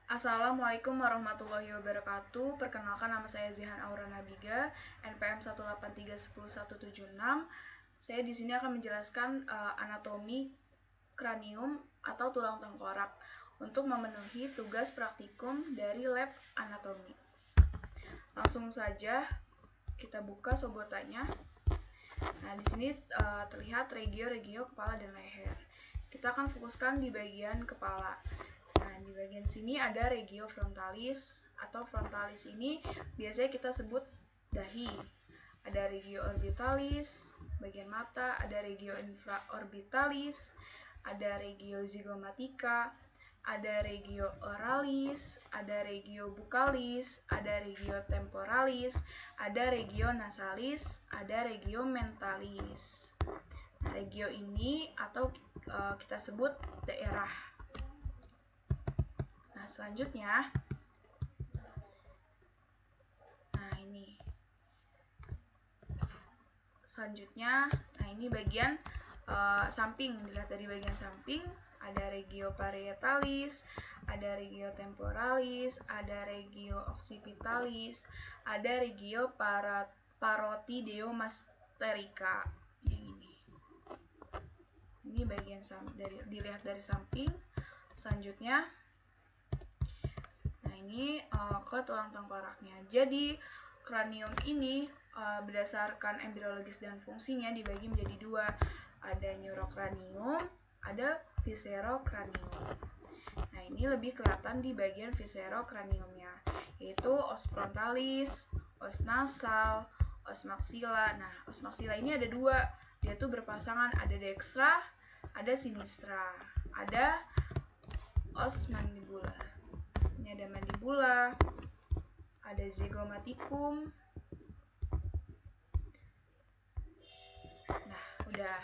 Assalamualaikum warahmatullahi wabarakatuh. Perkenalkan, nama saya Zihan Aura Nabiga, NPM 183107176. Saya di sini akan menjelaskan anatomi kranium atau tulang tengkorak untuk memenuhi tugas praktikum dari lab anatomi. Langsung saja kita buka sobotannya. Nah, di sini terlihat regio kepala dan leher. Kita akan fokuskan di bagian kepala. Nah, di bagian sini ada regio frontalis, atau frontalis ini biasanya kita sebut dahi. Ada regio orbitalis, bagian mata, ada regio infraorbitalis, ada regio zygomatica, ada regio oralis, ada regio buccalis, ada regio temporalis, ada regio nasalis, ada regio mentalis. Nah, regio ini atau kita sebut daerah. Nah, selanjutnya, ini bagian samping. Dilihat dari bagian samping, ada regio parietalis, ada regio temporalis, ada regio occipitalis, ada regio parotideomasterica. Ini bagian dilihat dari samping. Selanjutnya, ini ke tulang tengkoraknya. Jadi kranium ini berdasarkan embriologis dan fungsinya dibagi menjadi dua. Ada neurokranium, ada viscerokranium. Nah, ini lebih kelihatan di bagian viscerokraniumnya, yaitu os frontalis, os nasal, os maxilla. Nah, os maxilla ini ada dua, dia tuh berpasangan, ada dextra, ada sinistra. Ada os mandibula. Ini ada mandibula, ada zygomaticum. Nah, udah.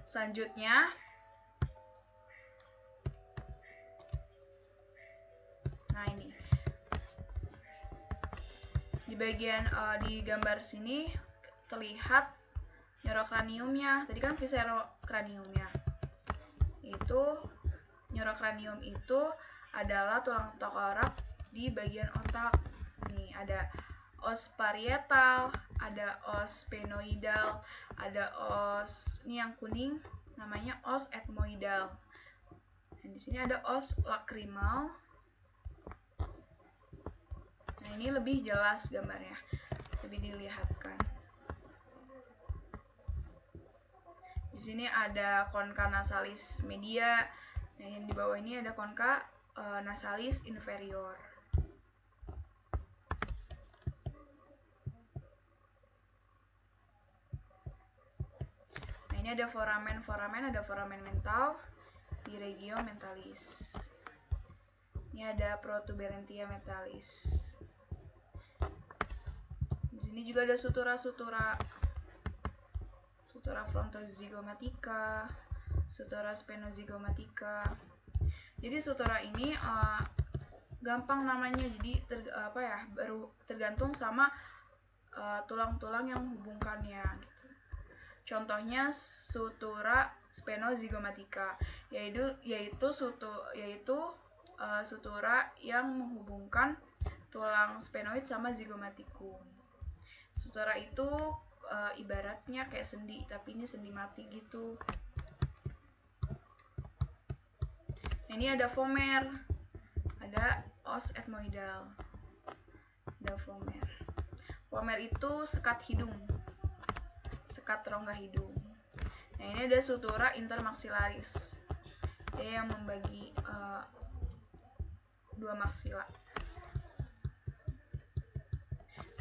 Selanjutnya, ini di bagian di gambar sini terlihat neurokraniumnya. Tadi kan viscerokraniumnya. Neurokranium itu adalah tulang tengkorak di bagian otak. Nih, ada os parietal, ada os sphenoidal, ada os ini yang kuning namanya os ethmoidal. Dan di sini ada os lacrimal. Nah, ini lebih jelas gambarnya, lebih dilihatkan. Di sini ada concha nasalis media. Nah, yang di bawah ini ada concha nasalis inferior. Nah, ini ada foramen, ada foramen mental di regio mentalis. Ini ada protuberantia mentalis. Di sini juga ada sutura frontozygomatica, sutura spenozygomatica. Jadi sutura ini gampang namanya, jadi tergantung sama tulang-tulang yang menghubungkannya. Gitu. Contohnya sutura spenozygomatica, yaitu sutura yang menghubungkan tulang sphenoid sama zygomaticum. Sutura itu ibaratnya kayak sendi, tapi ini sendi mati gitu. Ini ada vomer, ada os ethmoidal, ada vomer. Vomer itu sekat hidung, sekat rongga hidung. Nah, ini ada sutura intermaxillaris, dia yang membagi dua maksila.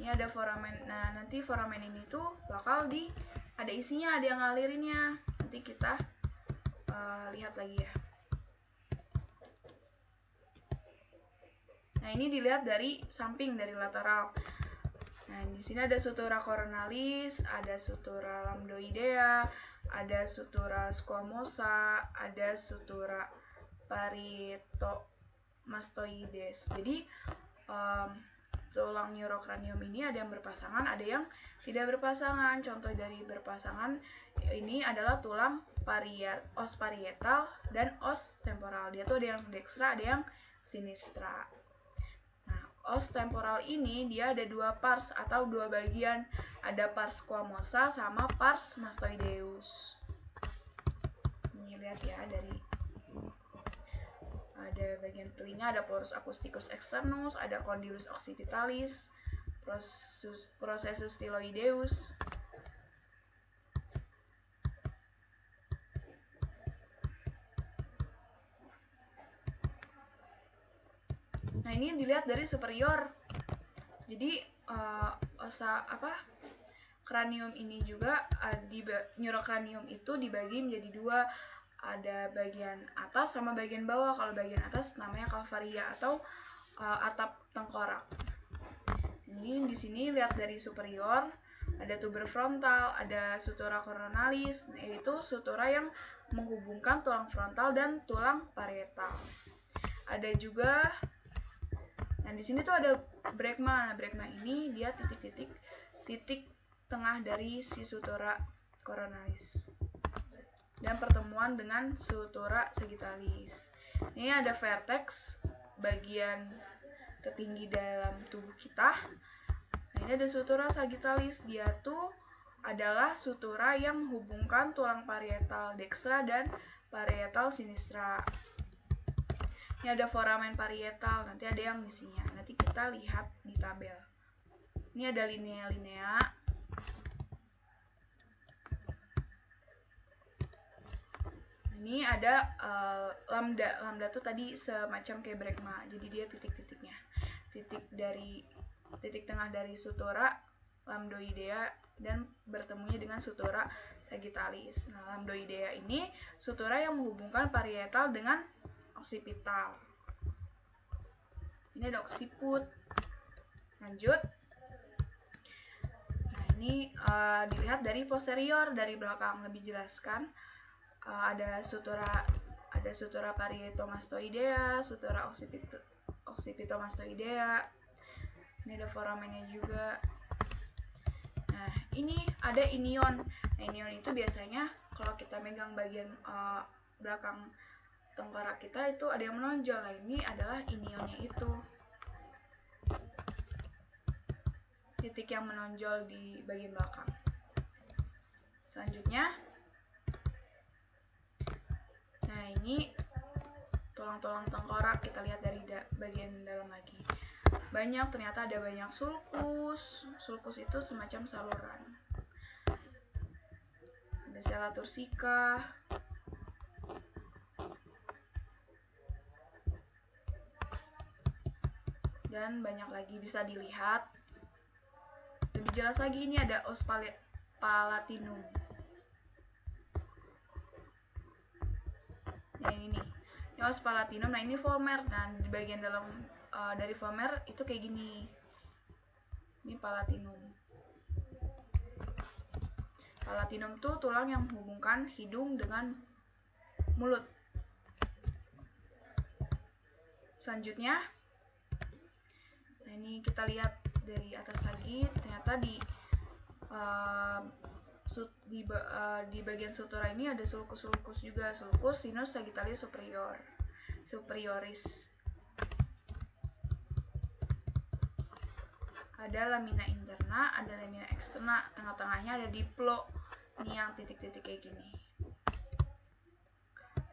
Ini ada foramen. Nah, nanti foramen ini tuh bakal ada isinya, ada yang ngalirinnya. Nanti kita lihat lagi ya. Nah, ini dilihat dari samping, dari lateral. Nah, di sini ada sutura coronalis, ada sutura lambdoidea, ada sutura squamosa, ada sutura parieto-mastoides. Jadi tulang neurokranium ini ada yang berpasangan, ada yang tidak berpasangan. Contoh dari berpasangan ini adalah tulang os parietal, dan os temporal. Dia tuh ada yang dextra, ada yang sinistra. Nah, os temporal ini dia ada dua pars atau dua bagian. Ada pars squamosa sama pars mastoideus. Ini lihat ya, ada bagian telinga, ada porus acousticus externus, ada condylus occipitalis, processus styloideus. Nah, ini dilihat dari superior. Jadi kranium ini juga neurocranium itu dibagi menjadi dua. Ada bagian atas sama bagian bawah. Kalau bagian atas namanya calvaria atau atap tengkorak. Ini di sini lihat dari superior, ada tuber frontal, ada sutura coronalis, yaitu sutura yang menghubungkan tulang frontal dan tulang parietal. Ada juga, nah di sini tuh ada brekma. Nah, brekma ini dia titik tengah dari si sutura coronalis dan pertemuan dengan sutura sagittalis. Ini ada vertex, bagian tertinggi dalam tubuh kita. Nah, ini ada sutura sagittalis. Dia tuh adalah sutura yang menghubungkan tulang parietal dextra dan parietal sinistra. Ini ada foramen parietal, nanti ada yang misinya. Nanti kita lihat di tabel. Ini ada linea-linea. Ini ada lambda. Lambda tuh tadi semacam kayak brekma. Jadi dia titik-titiknya. Titik tengah dari sutura lambdoidea dan bertemunya dengan sutura sagittalis. Nah, lambdoidea ini sutura yang menghubungkan parietal dengan occipital. Ini ada occiput. Lanjut. Nah, ini dilihat dari posterior, dari belakang lebih jelaskan. Ada sutura parietomastoidea, sutura occipitomastoidea. Ini ada foramennya juga. Nah, ini ada inion. Nah, inion itu biasanya kalau kita megang bagian belakang tengkorak kita itu ada yang menonjol. Nah, ini adalah inionnya itu. Titik yang menonjol di bagian belakang. Selanjutnya, nah ini tulang-tulang tengkorak, kita lihat dari bagian dalam lagi. Ternyata ada banyak sulcus. Sulcus itu semacam saluran. Ada sella turcica. Dan banyak lagi bisa dilihat. Lebih jelas lagi, ini ada os palatinum. Nah, ini os palatinum. Nah, ini vomer. Nah, di bagian dalam dari vomer itu kayak gini. Ini palatinum. Palatinum tuh tulang yang menghubungkan hidung dengan mulut. Selanjutnya, nah ini kita lihat dari atas lagi. Ternyata di bagian sutura ini ada sulcus juga. Sulcus sinus sagittalis superioris. Ada lamina interna, ada lamina externa. Tengah-tengahnya ada diplo. Ini yang titik-titik kayak gini.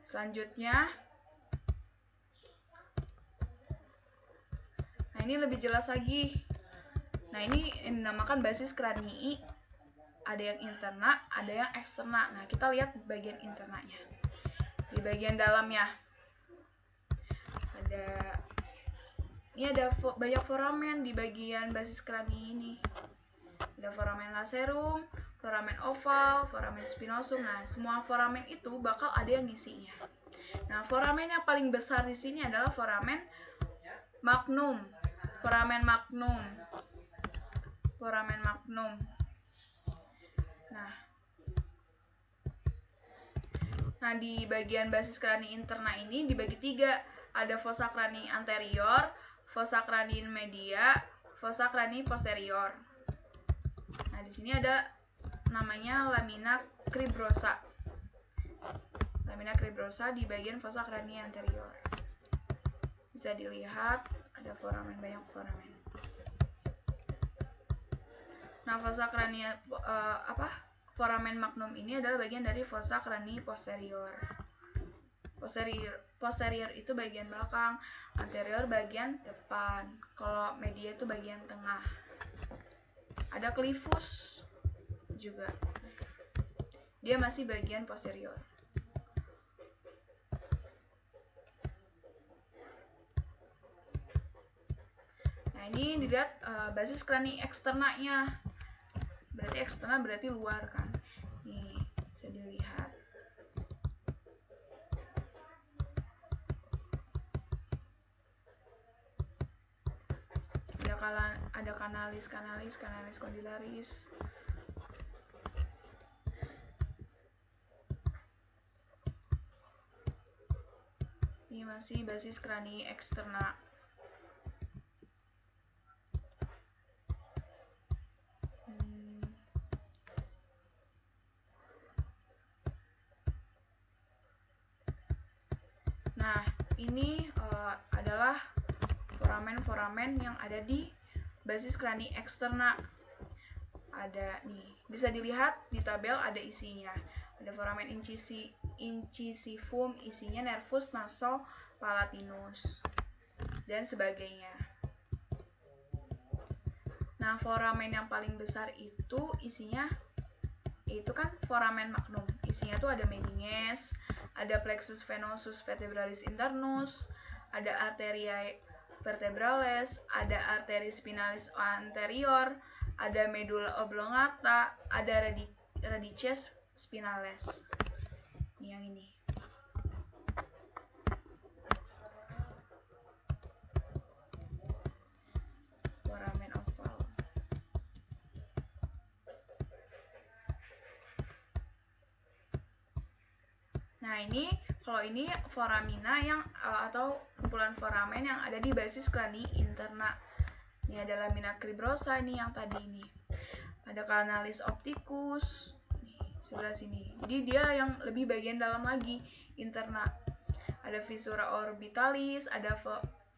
Selanjutnya, nah ini lebih jelas lagi. Nah, ini dinamakan basis cranii. Ada yang interna, ada yang eksterna. Nah, kita lihat bagian internanya. Di bagian dalamnya ini ada banyak foramen di bagian basis cranii ini. Ada foramen lacerum, foramen oval, foramen spinosum. Nah, semua foramen itu bakal ada yang ngisinya. Nah, foramen yang paling besar di sini adalah foramen magnum. Foramen magnum. Nah, di bagian basis cranii interna ini dibagi 3. Ada fossa cranii anterior, fossa cranii media, fossa cranii posterior. Nah, di sini ada namanya lamina cribrosa. lamina cribrosa di bagian fossa crania anterior. Bisa dilihat ada foramen, banyak foramen. Nah, fossa crania foramen magnum ini adalah bagian dari fossa cranii posterior. Posterior itu bagian belakang, anterior bagian depan. Kalau media itu bagian tengah. Ada clivus juga. Dia masih bagian posterior. Nah, ini dilihat basis cranii eksternanya. Berarti eksternal berarti luar kan. Nih, bisa dilihat. Ada kanalis condylaris. Ini masih basis cranii eksterna. Nah, ini adalah foramen-foramen yang ada di basis cranii eksterna. Ada nih, bisa dilihat di tabel ada isinya. Ada foramen incisivum, isinya nervus nasopalatinus dan sebagainya. Nah, foramen yang paling besar itu isinya itu kan foramen magnum. Isinya tuh ada meninges, ada plexus venosus vertebralis internus, ada arteriae vertebrales, ada arteries spinalis anterior, ada medulla oblongata, ada radices spinales. Ini yang ini. Foramen oval. Nah, ini kalau ini foramina yang atau kumpulan foramen yang ada di basis cranii interna. Ini ada lamina cribrosa ini yang tadi ini. Ada canalis opticus nih, sebelah sini. Jadi dia yang lebih bagian dalam lagi, interna. Ada fissura orbitalis, ada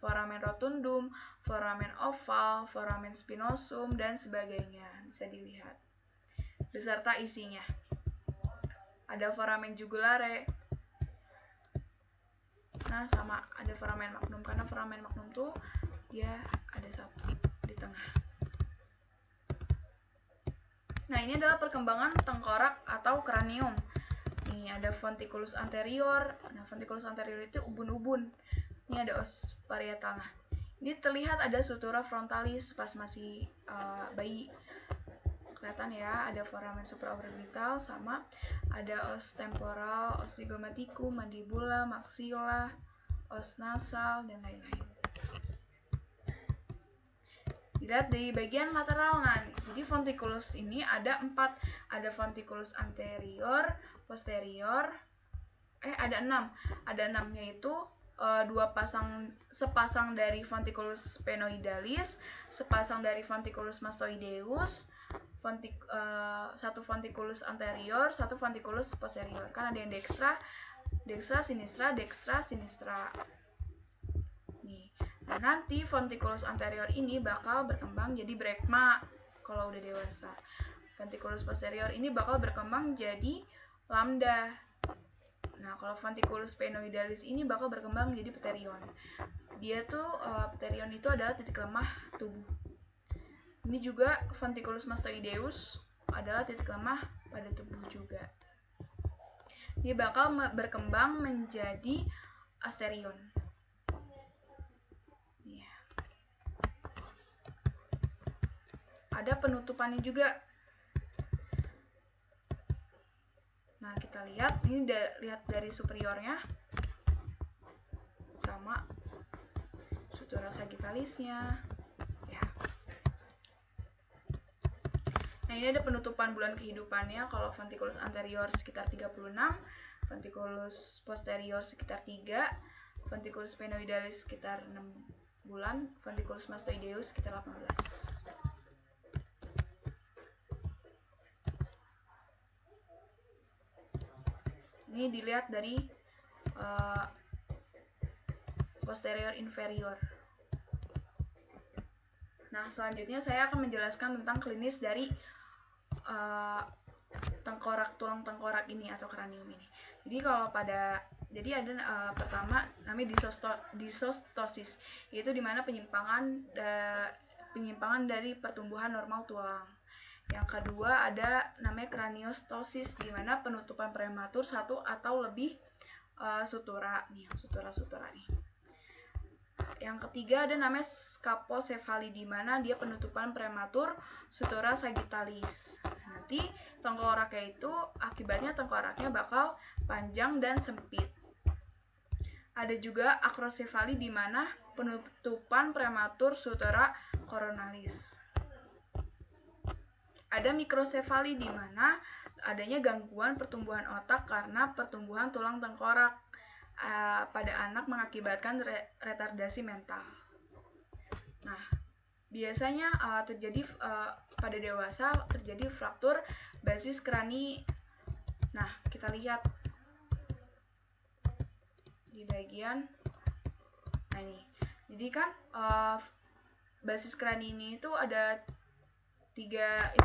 foramen rotundum, foramen oval, foramen spinosum dan sebagainya. Bisa dilihat beserta isinya. Ada foramen jugulare. Nah, sama ada foramen magnum, karena foramen magnum tuh dia ada satu di tengah. Nah, ini adalah perkembangan tengkorak atau kranium. Ini ada ventriculus anterior. Nah, ventriculus anterior itu ubun-ubun. Ini ada os parietal. Nah, ini terlihat ada sutura frontalis pas masih bayi. Kelihatan ya, ada foramen supraorbital, sama ada os temporal, os zygomaticum, mandibula, maxilla, os nasal dan lain-lain. Dilihat di bagian lateral. Nah, jadi ventriculus ini ada 4. Ada ventriculus anterior, posterior, ada 6. Ada 6, yaitu sepasang dari ventriculus sphenoidalis, sepasang dari ventriculus mastoideus, satu ventriculus anterior, satu ventriculus posterior. Kan ada yang dextra, sinistra. Nih. Nah, nanti ventriculus anterior ini bakal berkembang jadi brekma kalau udah dewasa. Ventriculus posterior ini bakal berkembang jadi lambda. Nah, kalau ventriculus sphenoidalis ini bakal berkembang jadi pterion. Dia tuh pterion itu adalah titik lemah tubuh. Ini juga ventriculus mastoideus adalah titik lemah pada tubuh juga. Dia bakal berkembang menjadi asterion. Ya. Ada penutupannya juga. Nah, kita lihat, ini lihat dari superiornya sama sutura sagittalisnya. Nah, ini ada penutupan bulan kehidupannya. Kalau ventriculus anterior sekitar 36, ventriculus posterior sekitar 3, ventriculus sphenoidalis sekitar 6 bulan, ventriculus mastoideus sekitar 18. Ini dilihat dari posterior inferior. Nah, selanjutnya saya akan menjelaskan tentang klinis dari tulang tengkorak ini atau kranium ini. Jadi ada pertama namanya disostosis, yaitu dimana penyimpangan dari pertumbuhan normal tulang. Yang kedua ada namanya craniostosis, dimana penutupan prematur satu atau lebih sutura nih, sutura-sutura nih. Yang ketiga ada namanya scaposefali, di mana dia penutupan prematur sutura sagittalis. Nanti tengkoraknya itu akibatnya tengkoraknya bakal panjang dan sempit. Ada juga akrosefali, di mana penutupan prematur sutura coronalis. Ada mikrosefali, di mana adanya gangguan pertumbuhan otak karena pertumbuhan tulang tengkorak pada anak mengakibatkan retardasi mental. Nah, biasanya terjadi pada dewasa terjadi fraktur basis krani. Nah, kita lihat di bagian ini. Jadi kan basis krani ini itu ada tiga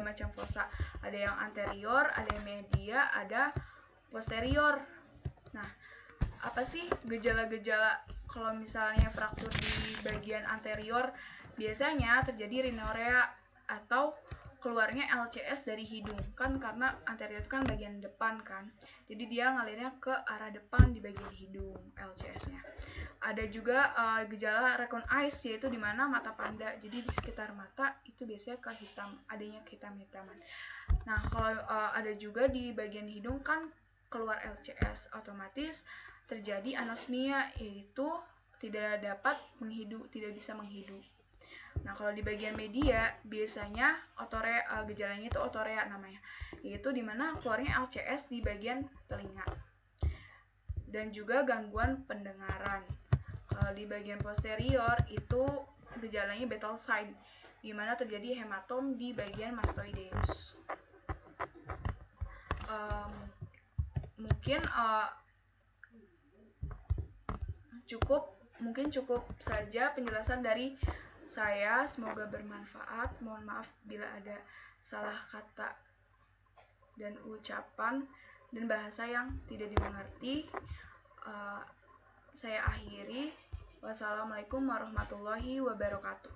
macam fossa. Ada yang anterior, ada yang media, ada posterior. Nah, apa sih gejala-gejala kalau misalnya fraktur di bagian anterior? Biasanya terjadi rhinorrhea atau keluarnya LCS dari hidung, kan karena anterior itu kan bagian depan kan, jadi dia ngalirnya ke arah depan di bagian hidung LCS-nya. Ada juga gejala recurrent eyes, yaitu di mana mata panda, jadi di sekitar mata itu biasanya adanya kehitam-hitaman. Nah, kalau ada juga di bagian hidung kan keluar LCS, otomatis terjadi anosmia, yaitu tidak bisa menghidu. Nah, kalau di bagian media biasanya gejalanya itu otorea namanya, yaitu dimana keluarnya LCS di bagian telinga. Dan juga gangguan pendengaran. Kalau di bagian posterior itu gejalanya Bettelsheim, di mana terjadi hematom di bagian mastoideus. Mungkin cukup saja penjelasan dari saya, semoga bermanfaat. Mohon maaf bila ada salah kata dan ucapan dan bahasa yang tidak dimengerti. Saya akhiri. Wassalamualaikum warahmatullahi wabarakatuh.